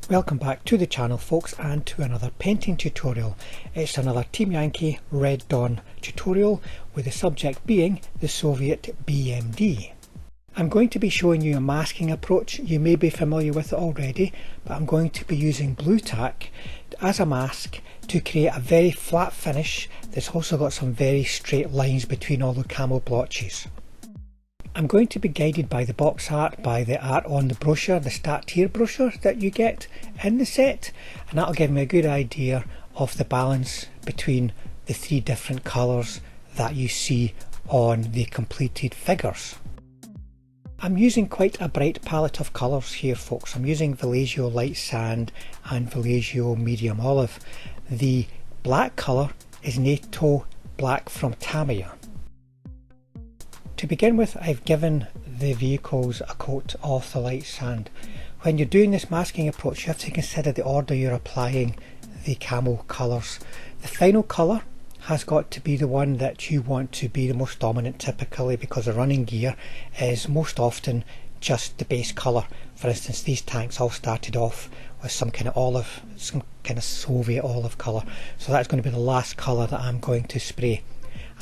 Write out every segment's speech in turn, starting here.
Welcome back to the channel folks, and to another painting tutorial. It's another Team Yankee Red Dawn tutorial, with the subject being the Soviet BMD. I'm going to be showing you a masking approach. You may be familiar with it already, but I'm going to be using blue tack as a mask to create a very flat finish that's also got some very straight lines between all the camo blotches. I'm going to be guided by the box art, by the art on the brochure, the Start Here brochure that you get in the set, and that'll give me a good idea of the balance between the three different colours that you see on the completed figures. I'm using quite a bright palette of colours here folks. I'm using Vallejo Light Sand and Vallejo Medium Olive. The black colour is Nato Black from Tamiya. To begin with, I've given the vehicles a coat of the light sand. When you're doing this masking approach, you have to consider the order you're applying the camo colours. The final colour has got to be the one that you want to be the most dominant typically, because the running gear is most often just the base colour. For instance, these tanks all started off with some kind of olive, some kind of Soviet olive colour. So that's going to be the last colour that I'm going to spray.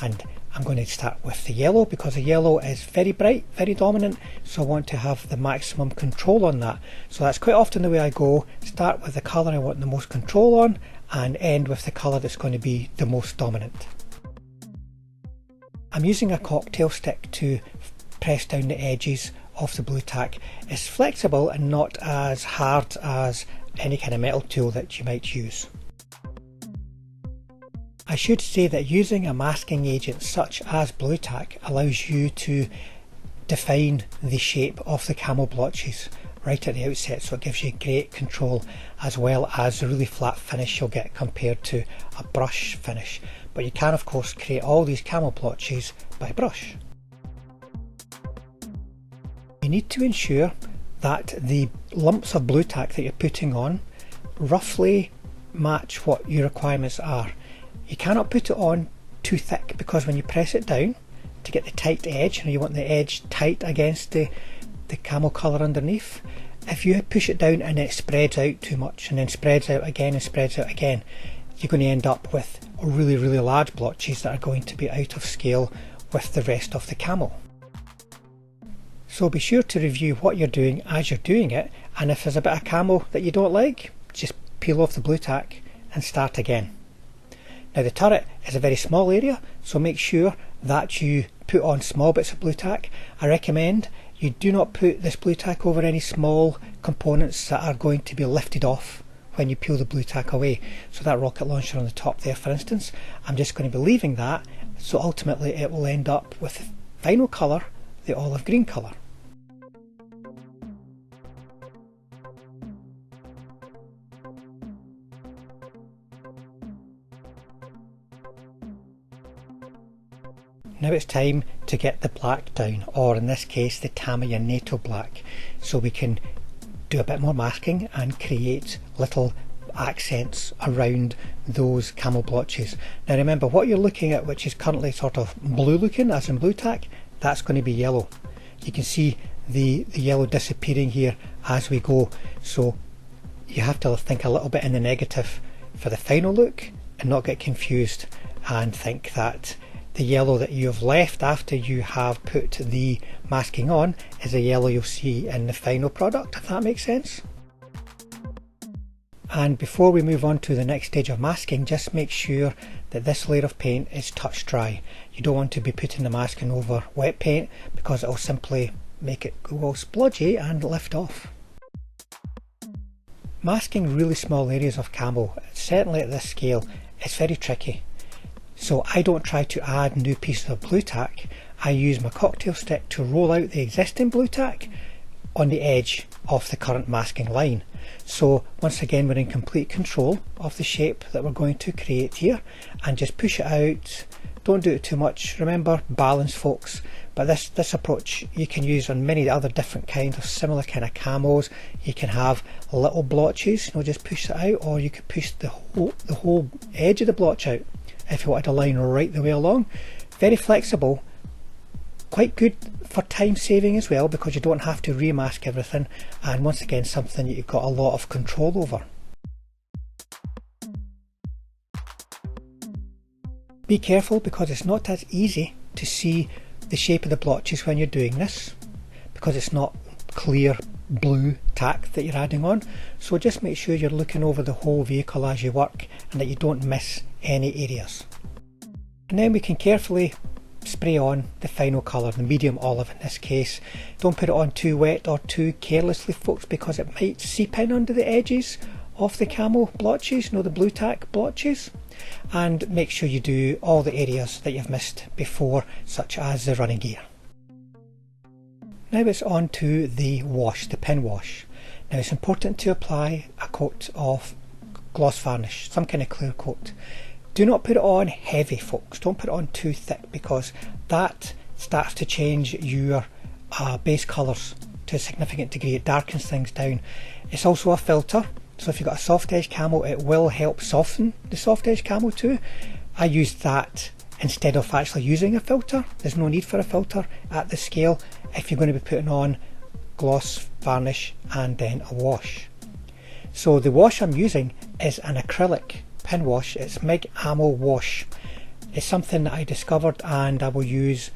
And I'm going to start with the yellow because the yellow is very bright, very dominant, so I want to have the maximum control on that. So that's quite often the way I go. Start with the colour I want the most control on and end with the colour that's going to be the most dominant. I'm using a cocktail stick to press down the edges of the blue tack. It's flexible and not as hard as any kind of metal tool that you might use. I should say that using a masking agent such as blue tack allows you to define the shape of the camo blotches right at the outset, so it gives you great control, as well as the really flat finish you'll get compared to a brush finish. But you can of course create all these camo blotches by brush. You need to ensure that the lumps of blue tack that you're putting on roughly match what your requirements are. You cannot put it on too thick, because when you press it down to get the tight edge, you want the edge tight against the camo colour underneath. If you push it down and it spreads out too much and then spreads out again and spreads out again, you're going to end up with really large blotches that are going to be out of scale with the rest of the camo. So be sure to review what you're doing as you're doing it, and if there's a bit of camo that you don't like, just peel off the blue tack and start again. Now the turret is a very small area, so make sure that you put on small bits of blue tack. I recommend you do not put this blue tack over any small components that are going to be lifted off when you peel the blue tack away. So that rocket launcher on the top there, for instance, I'm just going to be leaving that, so ultimately it will end up with the final colour, the olive green colour. Now it's time to get the black down, or in this case the Tamiya Nato black, so we can do a bit more masking and create little accents around those camo blotches. Now remember, what you're looking at, which is currently sort of blue looking, as in blue tack, that's going to be yellow. You can see the yellow disappearing here as we go, so you have to think a little bit in the negative for the final look and not get confused and think that the yellow that you have left after you have put the masking on is the yellow you'll see in the final product, if that makes sense. And before we move on to the next stage of masking, just make sure that this layer of paint is touch dry. You don't want to be putting the masking over wet paint, because it will simply make it go all splodgy and lift off. Masking really small areas of camo, certainly at this scale, is very tricky. So I don't try to add new pieces of blue tack. I use my cocktail stick to roll out the existing blue tack on the edge of the current masking line. So once again, we're in complete control of the shape that we're going to create here, and just push it out. Don't do it too much. Remember, balance folks. But this approach you can use on many other different kinds of similar kind of camos. You can have little blotches, just push it out, or you could push the whole edge of the blotch out if you wanted a line right the way along. Very flexible, quite good for time saving as well, because you don't have to remask everything, and once again something that you've got a lot of control over. Be careful, because it's not as easy to see the shape of the blotches when you're doing this, because it's not clear blue tack that you're adding on. So just make sure you're looking over the whole vehicle as you work and that you don't miss any areas. And then we can carefully spray on the final colour, the medium olive in this case. Don't put it on too wet or too carelessly, folks, because it might seep in under the edges of the camo blotches, the blue tack blotches. And make sure you do all the areas that you've missed before, such as the running gear. Now it's on to the wash, the pin wash. Now it's important to apply a coat of gloss varnish, some kind of clear coat. Do not put it on heavy, folks. Don't put it on too thick, because that starts to change your base colours to a significant degree. It darkens things down. It's also a filter, so if you've got a soft edge camo, it will help soften the soft edge camo too. I used that instead of actually using a filter. There's no need for a filter at the scale if you're going to be putting on gloss varnish and then a wash. So the wash I'm using is an acrylic pin wash. It's MIG Ammo wash. It's something that I discovered and I will use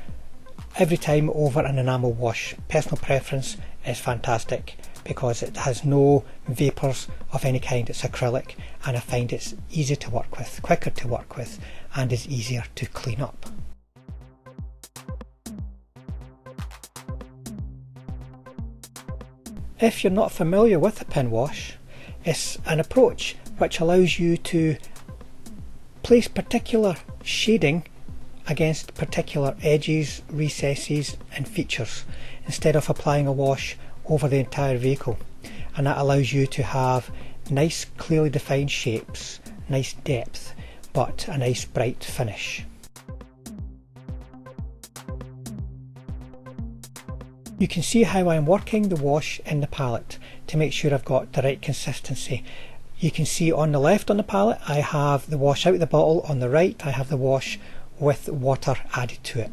every time over an enamel wash. Personal preference is fantastic because it has no vapours of any kind. It's acrylic, and I find it's easy to work with, quicker to work with, and is easier to clean up. If you're not familiar with the pin wash, it's an approach which allows you to place particular shading against particular edges, recesses and features instead of applying a wash over the entire vehicle, and that allows you to have nice clearly defined shapes, nice depth, but a nice bright finish. You can see how I'm working the wash in the palette to make sure I've got the right consistency. You can see on the left on the palette I have the wash out of the bottle, on the right I have the wash with water added to it.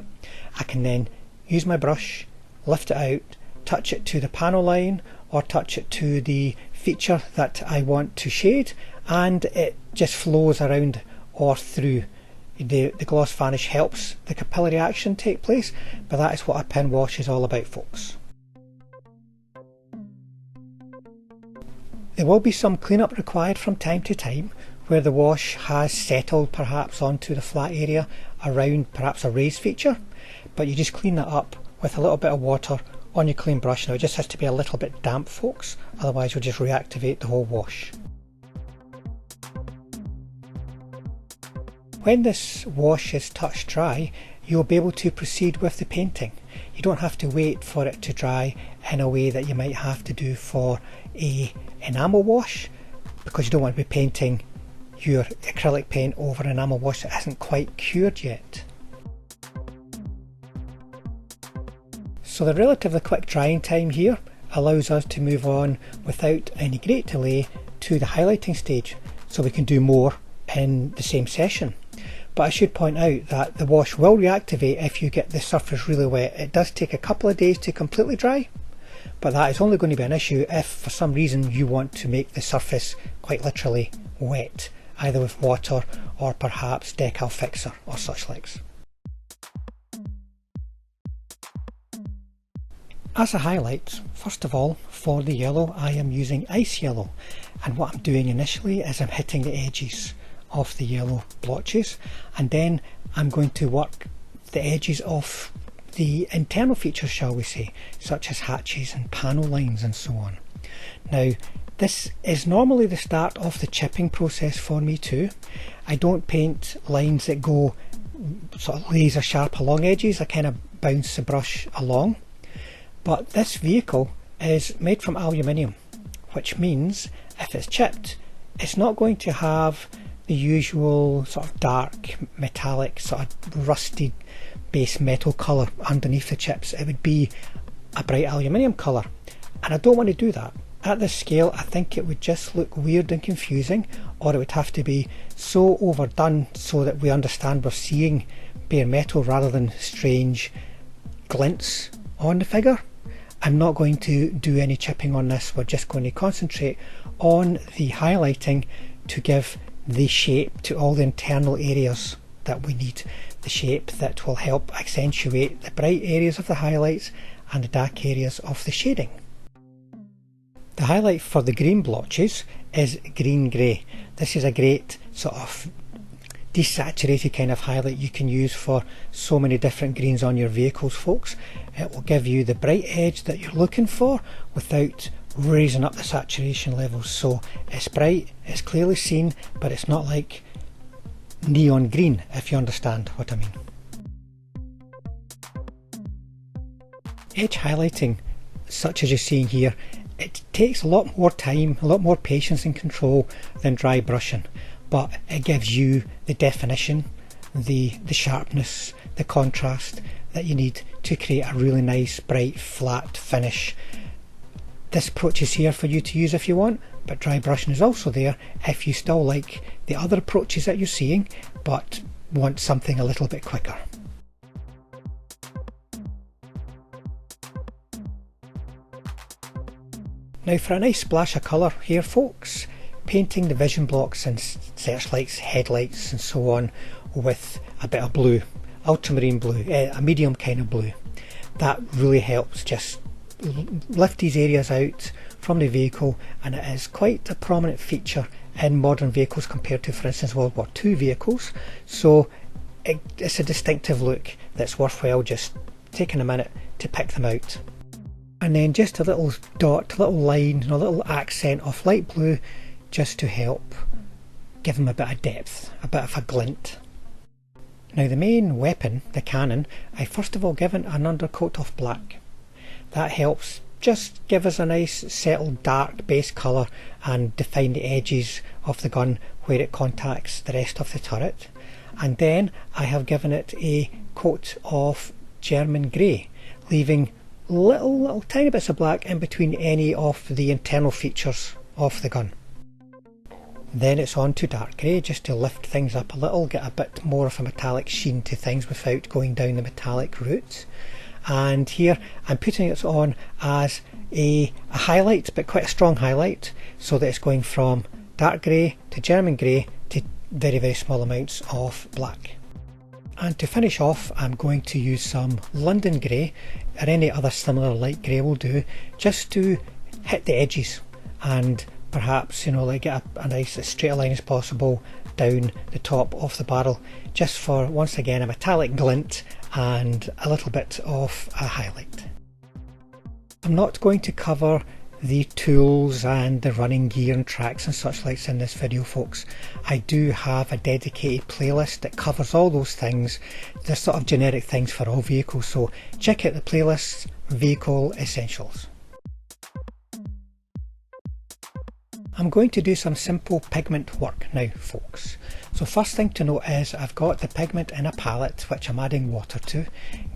I can then use my brush, lift it out, touch it to the panel line or touch it to the feature that I want to shade, and it just flows around or through. The gloss varnish helps the capillary action take place, but that is what a pin wash is all about, folks. There will be some cleanup required from time to time where the wash has settled perhaps onto the flat area around perhaps a raised feature, but you just clean that up with a little bit of water on your clean brush. Now it just has to be a little bit damp, folks, otherwise you'll just reactivate the whole wash. When this wash is touch dry, you'll be able to proceed with the painting. You don't have to wait for it to dry in a way that you might have to do for an enamel wash, because you don't want to be painting your acrylic paint over an enamel wash that isn't quite cured yet. So the relatively quick drying time here allows us to move on without any great delay to the highlighting stage, so we can do more in the same session. But I should point out that the wash will reactivate if you get the surface really wet. It does take a couple of days to completely dry, but that is only going to be an issue if for some reason you want to make the surface quite literally wet, either with water or perhaps decal fixer or such likes. As a highlight, first of all, for the yellow I am using ice yellow, and what I'm doing initially is I'm hitting the edges of the yellow blotches, and then I'm going to work the edges of the internal features, shall we say, such as hatches and panel lines and so on. Now this is normally the start of the chipping process for me too. I don't paint lines that go sort of laser sharp along edges, I kind of bounce the brush along. But this vehicle is made from aluminium, which means if it's chipped, it's not going to have the usual sort of dark metallic sort of rusty base metal colour underneath the chips. It would be a bright aluminium colour, and I don't want to do that. At this scale I think it would just look weird and confusing, or it would have to be so overdone so that we understand we're seeing bare metal rather than strange glints on the figure. I'm not going to do any chipping on this, we're just going to concentrate on the highlighting to give the shape to all the internal areas that we need, the shape that will help accentuate the bright areas of the highlights and the dark areas of the shading. The highlight for the green blotches is green grey. This is a great sort of desaturated kind of highlight you can use for so many different greens on your vehicles, folks. It will give you the bright edge that you're looking for without raising up the saturation levels. So it's bright, it's clearly seen, but it's not like neon green, if you understand what I mean. Edge highlighting, such as you're seeing here, it takes a lot more time, a lot more patience and control than dry brushing, but it gives you the definition, the sharpness, the contrast that you need to create a really nice bright flat finish. This approach is here for you to use if you want, but dry brushing is also there if you still like the other approaches that you're seeing but want something a little bit quicker. Now for a nice splash of colour here, folks, painting the vision blocks and searchlights, headlights and so on with a bit of blue, ultramarine blue, a medium kind of blue. That really helps just lift these areas out from the vehicle, and it is quite a prominent feature in modern vehicles compared to, for instance, World War II vehicles. So it's a distinctive look that's worthwhile just taking a minute to pick them out. And then just a little dot, a little line and a little accent of light blue just to help give them a bit of depth, a bit of a glint. Now the main weapon, the cannon, I first of all given an undercoat of black. That helps just give us a nice settled dark base colour and define the edges of the gun where it contacts the rest of the turret. And then I have given it a coat of German grey, leaving little tiny bits of black in between any of the internal features of the gun. Then it's on to dark grey just to lift things up a little, get a bit more of a metallic sheen to things without going down the metallic route. And here I'm putting it on as a highlight, but quite a strong highlight, so that it's going from dark grey to German grey to very small amounts of black. And to finish off, I'm going to use some London grey, or any other similar light grey will do, just to hit the edges and perhaps, you know, like get a nice as straight a line as possible down the top of the barrel, just for once again a metallic glint and a little bit of a highlight. I'm not going to cover the tools and the running gear and tracks and such likes in this video, folks. I do have a dedicated playlist that covers all those things, the sort of generic things for all vehicles, so check out the playlist, Vehicle Essentials. I'm going to do some simple pigment work now, folks. So first thing to note is I've got the pigment in a palette which I'm adding water to,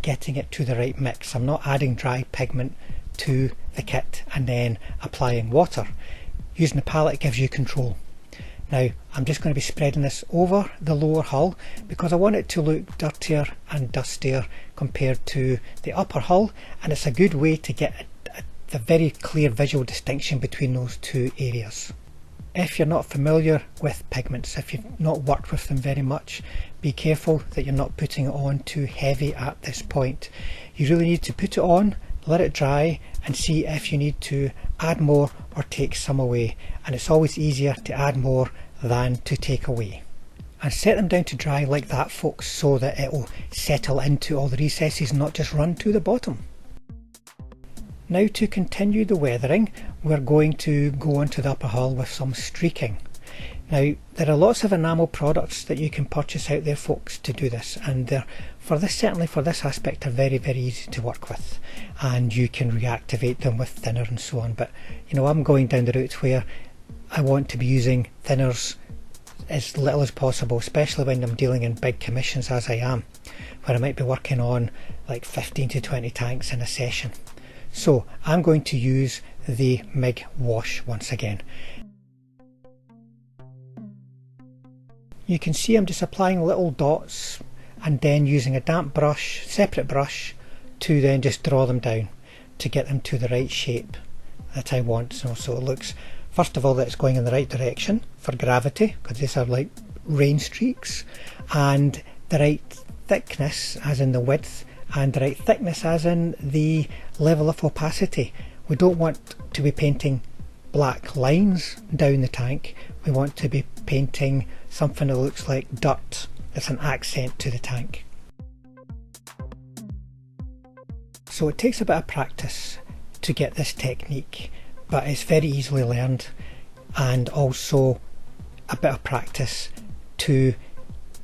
getting it to the right mix. I'm not adding dry pigment to the kit and then applying water. Using the palette gives you control. Now I'm just going to be spreading this over the lower hull because I want it to look dirtier and dustier compared to the upper hull, and it's a good way to get the very clear visual distinction between those two areas. If you're not familiar with pigments, if you've not worked with them very much, be careful that you're not putting it on too heavy at this point. You really need to put it on, let it dry and see if you need to add more or take some away, and it's always easier to add more than to take away. And set them down to dry like that, folks, so that it will settle into all the recesses and not just run to the bottom. Now to continue the weathering, we're going to go into the upper hull with some streaking. Now there are lots of enamel products that you can purchase out there, folks, to do this, and they're, certainly for this aspect, are very easy to work with, and you can reactivate them with thinner and so on. But you know, I'm going down the route where I want to be using thinners as little as possible, especially when I'm dealing in big commissions as I am, where I might be working on like 15 to 20 tanks in a session. So I'm going to use the MIG wash once again. You can see I'm just applying little dots and then using a damp brush, separate brush, to then just draw them down to get them to the right shape that I want. So it looks, first of all, that it's going in the right direction for gravity, because these are like rain streaks, and the right thickness as in the width, and the right thickness as in the level of opacity. We don't want to be painting black lines down the tank, we want to be painting something that looks like dirt. It's an accent to the tank. So it takes a bit of practice to get this technique, but it's very easily learned, and also a bit of practice to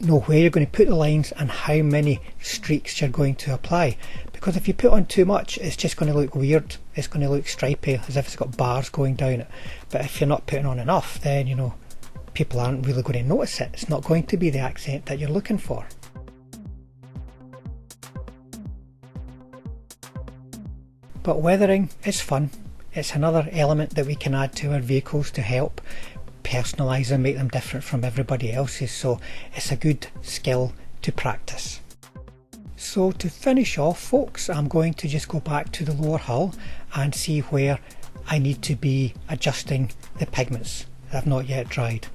know where you're going to put the lines and how many streaks you're going to apply, because if you put on too much it's just going to look weird, it's going to look stripy as if it's got bars going down it. But if you're not putting on enough, then people aren't really going to notice it. It's not going to be the accent that you're looking for. But weathering is fun. It's another element that we can add to our vehicles to help personalise them, make them different from everybody else's, so it's a good skill to practice. So to finish off, folks, I'm going to just go back to the lower hull and see where I need to be adjusting the pigments that have not yet dried.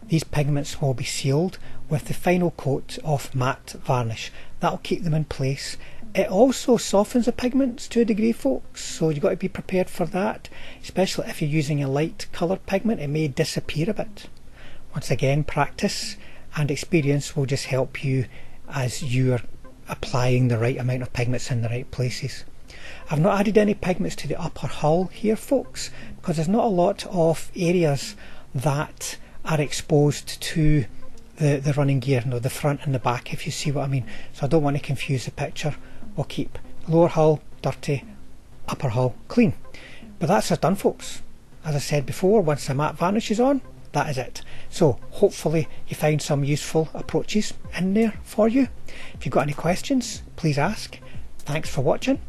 These pigments will be sealed with the final coat of matte varnish. That'll keep them in place. It also softens the pigments to a degree, folks, so you've got to be prepared for that, especially if you're using a light coloured pigment. It may disappear a bit. Once again, practice and experience will just help you as you're applying the right amount of pigments in the right places. I've not added any pigments to the upper hull here, folks, because there's not a lot of areas that are exposed to the running gear, the front and the back, if you see what I mean. So I don't want to confuse the picture. We'll keep lower hull dirty, upper hull clean. But that's us done, folks. As I said before, once the matte varnish is on, that is it. So hopefully you find some useful approaches in there for you. If you've got any questions, please ask. Thanks for watching.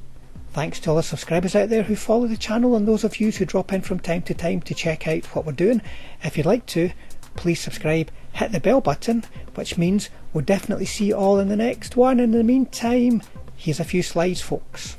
Thanks to all the subscribers out there who follow the channel, and those of you who drop in from time to time to check out what we're doing. If you'd like to, please subscribe, hit the bell button, which means we'll definitely see you all in the next one. In the meantime, here's a few slides, folks.